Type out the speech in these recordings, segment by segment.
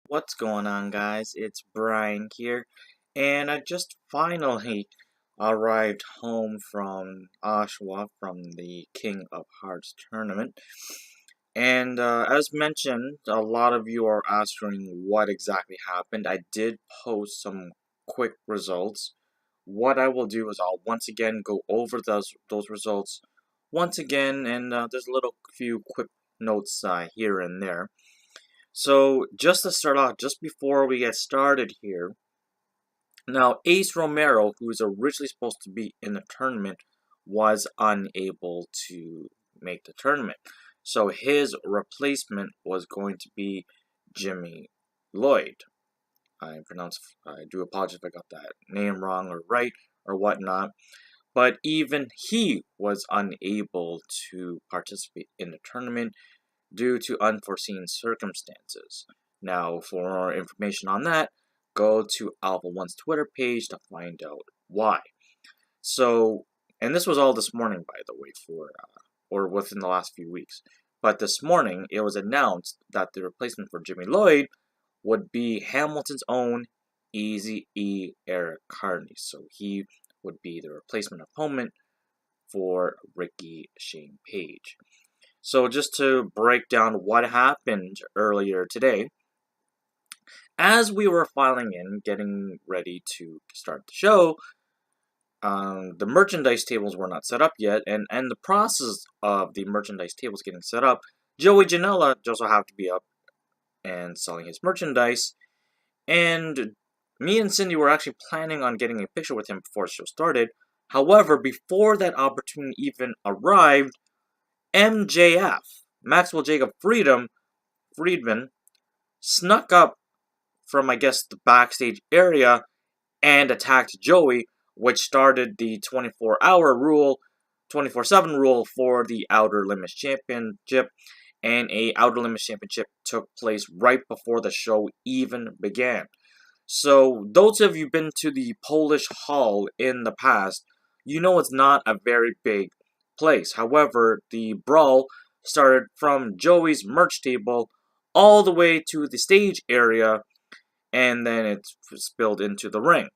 What's going on, guys? It's Brian here, and I just finally arrived home from Oshawa from the King of Hearts tournament. And as mentioned, a lot of you are asking what exactly happened. I did post some quick results. What I will do is I'll once again go over those results once again, and there's a little few quick notes here and there. So, just to start off, just before we get started here, now Ace Romero, who was originally supposed to be in the tournament, was unable to make the tournament. So, his replacement was going to be Jimmy Lloyd. I do apologize if I got that name wrong or right or whatnot. But even he was unable to participate in the tournament due to unforeseen circumstances. Now, for more information on that, go to Alpha One's Twitter page to find out why. So, and this was all this morning, by the way, or within the last few weeks. But this morning, it was announced that the replacement for Jimmy Lloyd would be Hamilton's own Easy E Eric Carney. So he would be the replacement opponent for Ricky Shane Page. So just to break down what happened earlier today, as we were filing in, getting ready to start the show, the merchandise tables were not set up yet, and the process of the merchandise tables getting set up, Joey Janela just so happened to be up and selling his merchandise, and me and Cindy were actually planning on getting a picture with him before the show started. However, before that opportunity even arrived, MJF, Maxwell Jacob Friedman, snuck up from, I guess, the backstage area and attacked Joey, which started the 24/7 rule for the Outer Limits Championship, and a Outer Limits Championship took place right before the show even began. So, those of you been to the Polish Hall in the past, you know it's not a very big place. However, the brawl started from Joey's merch table all the way to the stage area, and then it spilled into the ring.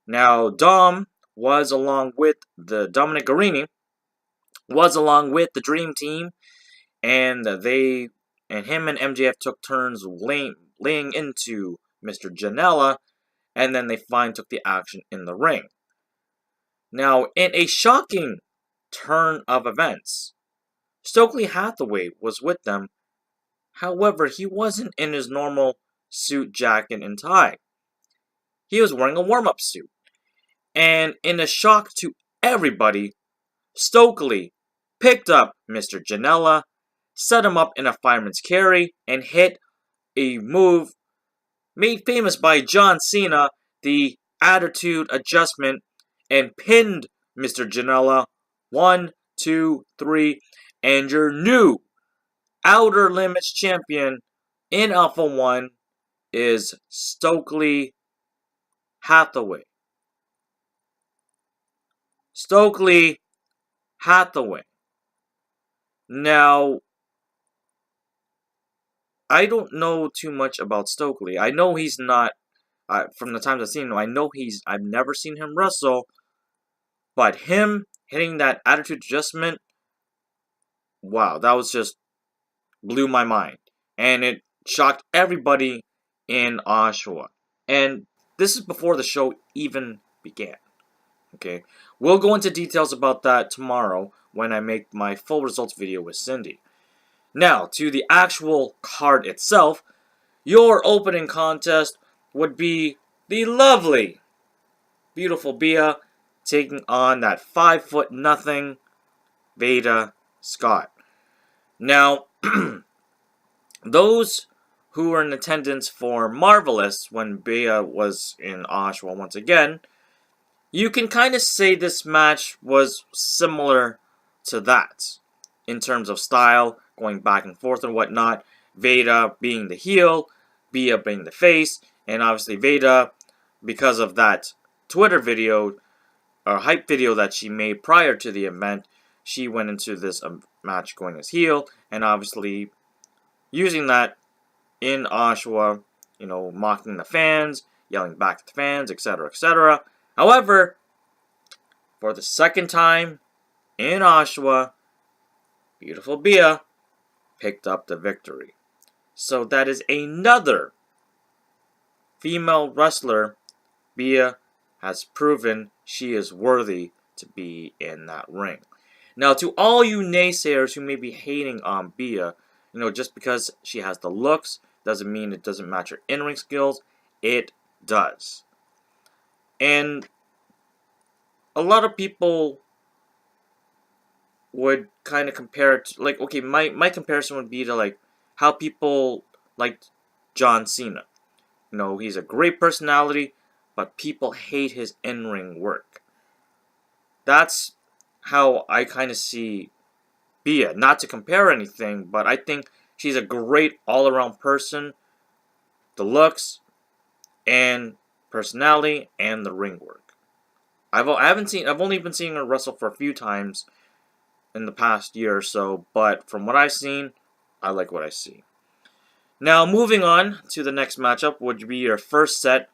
Now, Dominic Garrini was along with the Dream Team, and him and MJF took turns laying into Mr. Janela, and then they finally took the action in the ring. Now, in a shocking turn of events, Stokely Hathaway was with them. However, he wasn't in his normal suit, jacket, and tie. He was wearing a warm-up suit. And in a shock to everybody, Stokely picked up Mr. Janela, set him up in a fireman's carry, and hit a move made famous by John Cena, the Attitude Adjustment, and pinned Mr. Janela. 1, 2, 3, and your new Outer Limits champion in Alpha 1 is Stokely Hathaway. Stokely Hathaway. Now, I don't know too much about Stokely. I know he's not, from the times I've seen him, I've never seen him wrestle, but him hitting that attitude adjustment, wow, that was just blew my mind. And it shocked everybody in Oshawa. And this is before the show even began. Okay, we'll go into details about that tomorrow when I make my full results video with Cindy. Now, to the actual card itself, your opening contest would be the lovely, beautiful Bia taking on that 5'0" Veda Scott. Now, those who were in attendance for Marvelous when Bia was in Oshawa once again, you can kind of say this match was similar to that in terms of style, going back and forth and whatnot. Veda being the heel, Bia being the face, and obviously Veda, because of that Twitter video or hype video that she made prior to the event, she went into this match going as heel, and obviously using that in Oshawa mocking the fans, yelling back at the fans, etc., etc. However, for the second time in Oshawa, beautiful Bia picked up the victory. So that is another female wrestler. Bia has proven she is worthy to be in that ring. Now, to all you naysayers who may be hating on Bia, just because she has the looks doesn't mean it doesn't match her in-ring skills. It does. And a lot of people would kind of compare it to, okay, my comparison would be to, how people like John Cena. He's a great personality, but people hate his in-ring work. That's how I kind of see Bia. Not to compare anything, but I think she's a great all-around person. The looks, and personality, and the ring work. I've only been seeing her wrestle for a few times in the past year or so, but from what I've seen, I like what I see. Now, moving on to the next matchup, would be your first set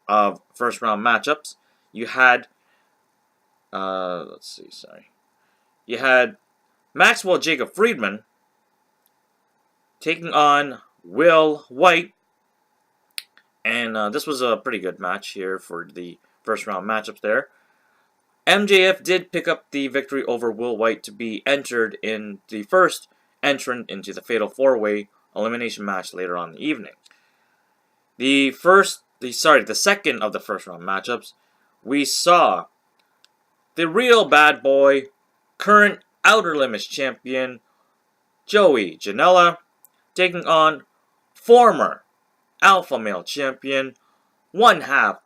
of first round matchups. You had, you had Maxwell Jacob Friedman taking on Will White, and this was a pretty good match here for the first round matchups there. MJF did pick up the victory over Will White to be entered in the first entrant into the Fatal 4-Way elimination match later on in the evening. The second of the first round matchups, we saw the real bad boy, current Outer Limits champion, Joey Janela, taking on former Alpha Male champion, one half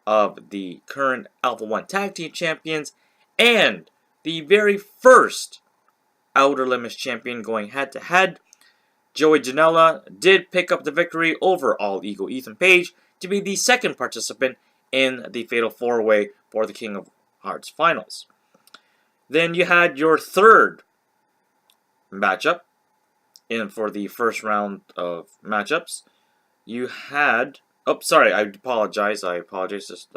of the current Alpha 1 Tag Team Champions, and the very first Outer Limits champion going head-to-head. Joey Janela did pick up the victory over All Ego Ethan Page to be the second participant in the Fatal 4-Way for the King of Hearts Finals. Then you had your third matchup for the first round of matchups. You had... Oh, sorry, I apologize. Just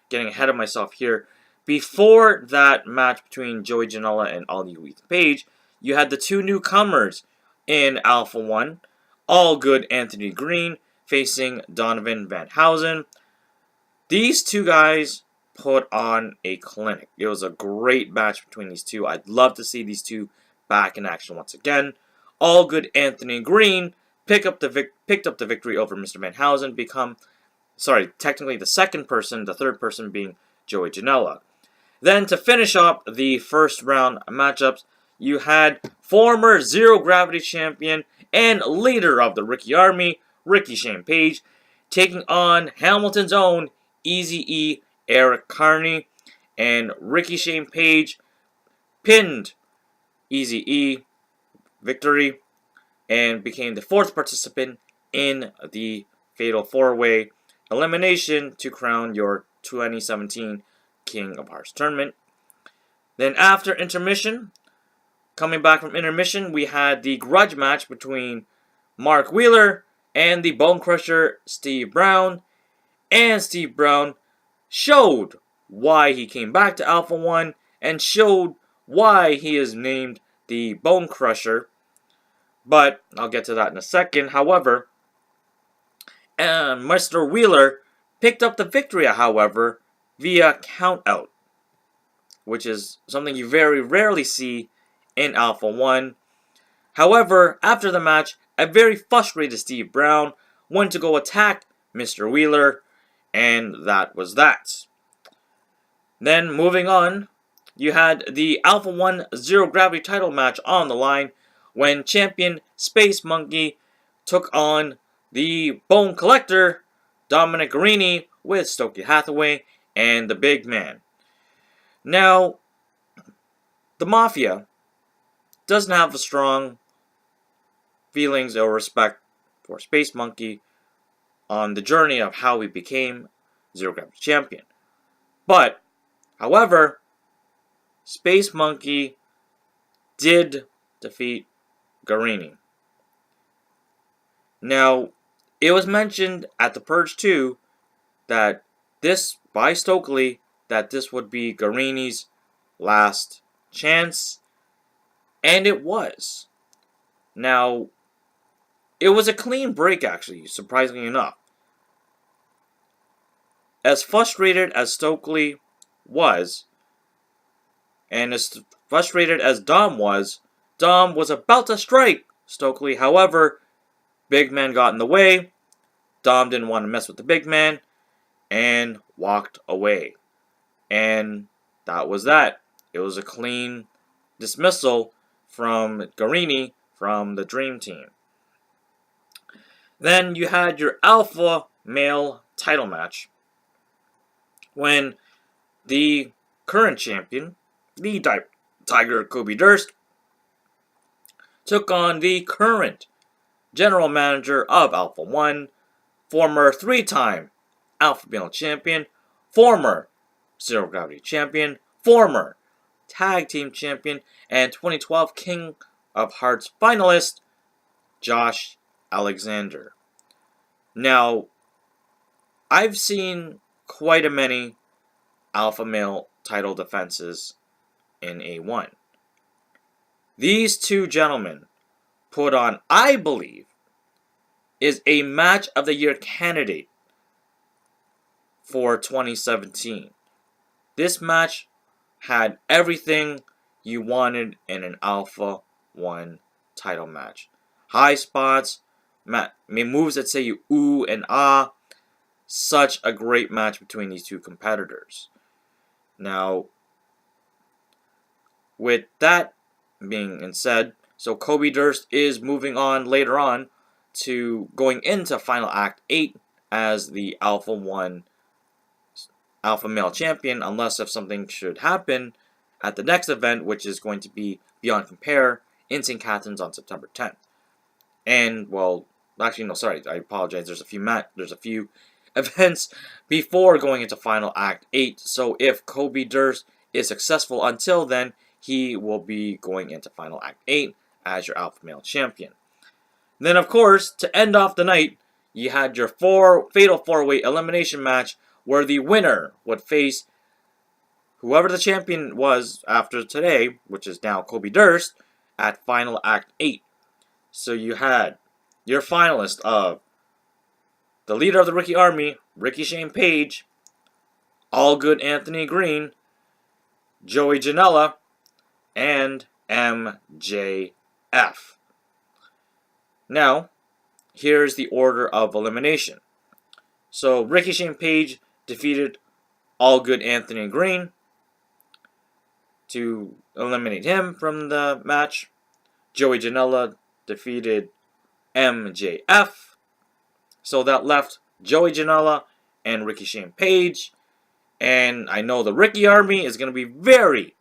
getting ahead of myself here. Before that match between Joey Janela and All Ego Ethan Page, you had the two newcomers in Alpha 1, All Good Anthony Green facing Donovan Van Housen. These two guys put on a clinic. It was a great match between these two. I'd love to see these two back in action once again. All Good Anthony Green picked up the victory over Mr. Van Housen, technically the second person, the third person being Joey Janela. Then to finish up the first round matchups, you had former Zero Gravity champion and leader of the Ricky Army, Ricky Shane Page, taking on Hamilton's own Eazy-E, Eric Carney, and Ricky Shane Page pinned Eazy-E victory and became the fourth participant in the Fatal 4-Way elimination to crown your 2017 King of Hearts tournament. Then after intermission, coming back from intermission, we had the grudge match between Mark Wheeler and the Bone Crusher Steve Brown. And Steve Brown showed why he came back to Alpha 1 and showed why he is named the Bone Crusher. But I'll get to that in a second. However, Mr. Wheeler picked up the victory, however, via countout, which is something you very rarely see in Alpha 1. However, after the match, a very frustrated Steve Brown went to go attack Mr. Wheeler, and that was that. Then, moving on, you had the Alpha 1 Zero Gravity title match on the line when champion Space Monkey took on the Bone Collector, Dominic Garrini, with Stokely Hathaway and the Big Man. Now, the Mafia doesn't have a strong feelings or respect for Space Monkey on the journey of how he became Zero Gravity Champion. But, however, Space Monkey did defeat Garrini. Now, it was mentioned at the Purge 2 that this, by Stokely, that this would be Garini's last chance, and it was. Now, it was a clean break, actually, surprisingly enough. As frustrated as Stokely was, and as frustrated as Dom was about to strike Stokely. However, big man got in the way. Dom didn't want to mess with the big man and walked away. And that was that. It was a clean dismissal from Garini from the Dream Team. Then you had your alpha male title match when the current champion, the Tiger Kobe Durst, took on the current general manager of Alpha 1, former 3-time Alpha Male champion, former Zero Gravity champion, former Tag Team champion, and 2012 King of Hearts finalist, Josh Alexander. Now, I've seen quite a many Alpha Male title defenses in A1. These two gentlemen put on, I believe, is a match of the year candidate for 2017. This match had everything you wanted in an Alpha 1 title match. High spots, moves that say you ooh and ah. Such a great match between these two competitors. Now, with that being said, so Kobe Durst is moving on later on to going into Final Act 8 as the Alpha 1 Alpha Male Champion, unless if something should happen at the next event, which is going to be Beyond Compare in St. Catharines on September 10th. And, well, actually, no, sorry, I apologize. There's a few events before going into Final Act 8. So if Kobe Durst is successful until then, he will be going into Final Act 8 as your Alpha Male Champion. Then, of course, to end off the night, you had your fatal 4-way elimination match where the winner would face whoever the champion was after today, which is now Kobe Durst, at Final Act 8. So you had your finalist of the leader of the Ricky Army, Ricky Shane Page, All Good Anthony Green, Joey Janela, and MJF. Now, here's the order of elimination. So, Ricky Shane Page defeated All Good Anthony Green to eliminate him from the match. Joey Janela defeated MJF. So that left Joey Janela and Ricky Shane Page. And I know the Ricky Army is going to be very,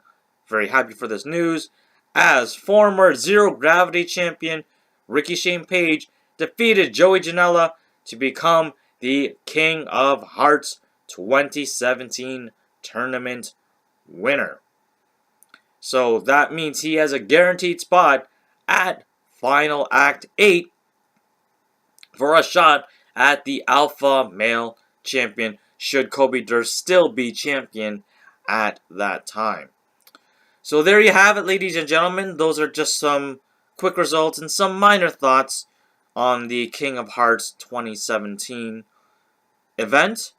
very happy for this news, as former Zero Gravity champion Ricky Shane Page defeated Joey Janela to become the King of Hearts 2017 tournament winner. So that means he has a guaranteed spot at Final Act 8 for a shot at the Alpha Male Champion, should Kobe Durst still be champion at that time. So there you have it, ladies and gentlemen. Those are just some quick results and some minor thoughts on the King of Hearts 2017 event.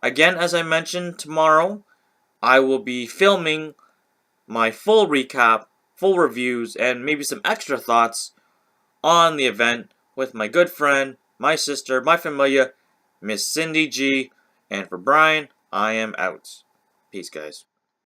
Again, as I mentioned, tomorrow I will be filming my full recap, full reviews, and maybe some extra thoughts on the event with my good friend, my sister, my familia, Miss Cindy G. And for Brian, I am out. Peace, guys.